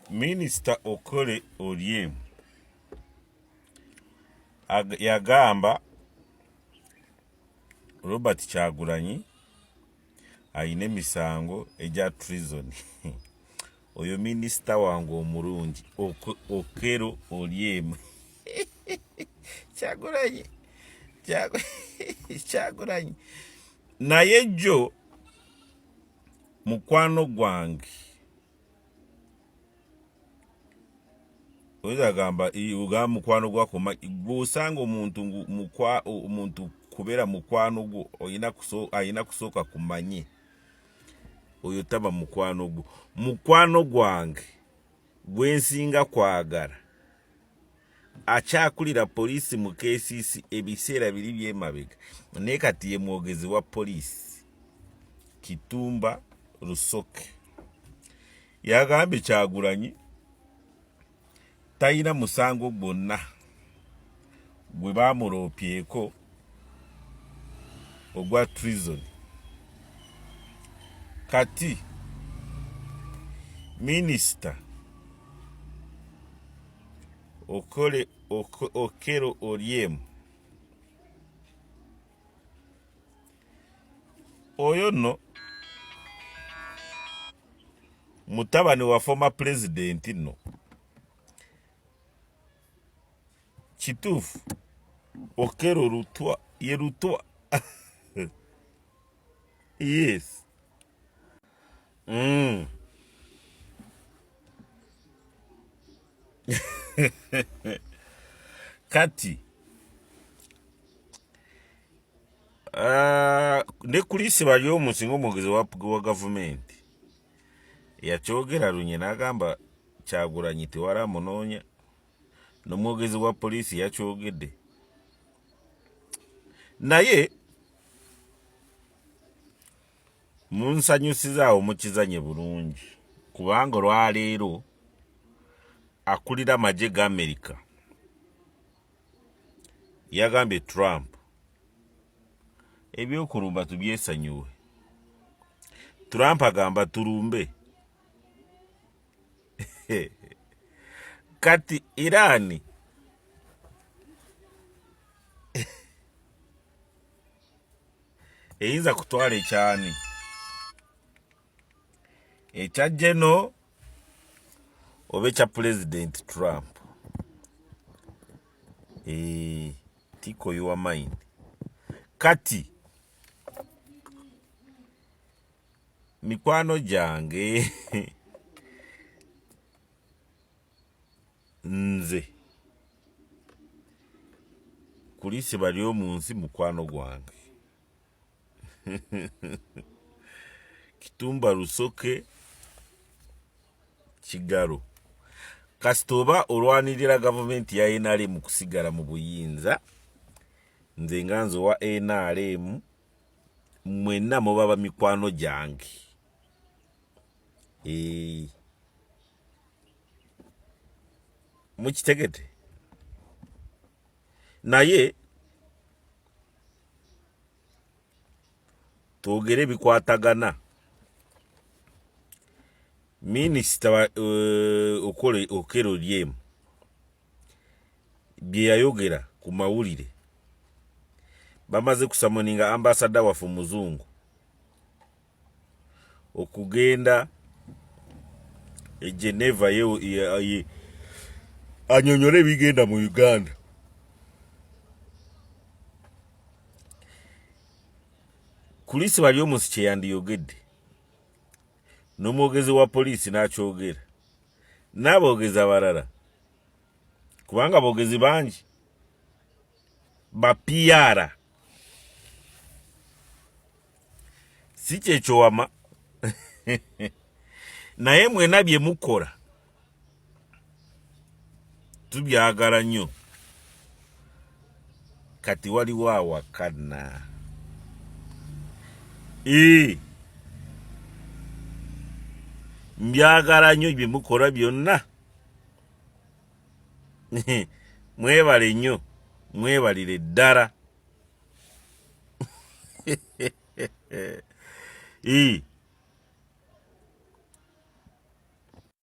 Minisita Olyemu yagamba Robert Kyagulanyi ayina emisango egya treason. Oyo minisita wange omulungi Okelo Olyemu. Kyagulanyi naye jjo mukwano gwange oyagamba mukwano gwako bw'osanga omuntu kubeera mukwano gwo ayina kusooka kumanye oyo taba mukwano gwo. Mukwano gwange gwensinga kwagala akyakulira poliisi mu KCC ebiseera biri by'emabega naye kati ye mwogezi wa poliisi Kitumba Lusoke yagambye Kyagulanyi tayina musango gwonna gwe baamuloopyeko ogwa treason. Kati minisita Okelo Olyemu oyo nno mutabani wa former president nno kituufu Okelo lutwa ye lutwa. Yes. Kati ne kulisi bali omusinga omwogezi wa gavumenti yakyogera lunye n'agamba Kyagulanyi tewala munoonya, n'omwogezi wa poliisi yakyogedde. Naye munsanyusizaawo mukizanye bulungi kubanga olwaleero akulira amagye ga America yagambye Trump ebyokulumba tubyesanyuwe. Trump agamba tulumbe. Kati Iran eyinza kutwala ekyani ekya General oba ekya President Trump. Tiko your mind. Kati mikwano gyange nze kulisi bali omunsi mukwano gwange Kitumba Lusoke Kigalo kasita oba olwanirira gavumenti ya NRM kusigala mu buyinza nze nga nze wa NRM mwenna mubaba mikwano gyange. Mukitegete naye twogere bikwatagana. Minisita Okelo Olyemu bye yayogera ku mawulire bamaze kusamoninga ambassador waffe muzungu okugenda Geneva anyonyole bigenda mu Uganda. Kulisi bali omunsi kye yandiyogedde n'omwogezi wa poliisi n'akyogera n'aboogezi abalala kubanga aboogezi bangi ba PR si kyekyo wama naye mwena bye mukola tubyagala nnyo. Kati waliwo awakana mbyagala nnyo bye mukola byonna. Mwebale nnyo, mwebalire ddala.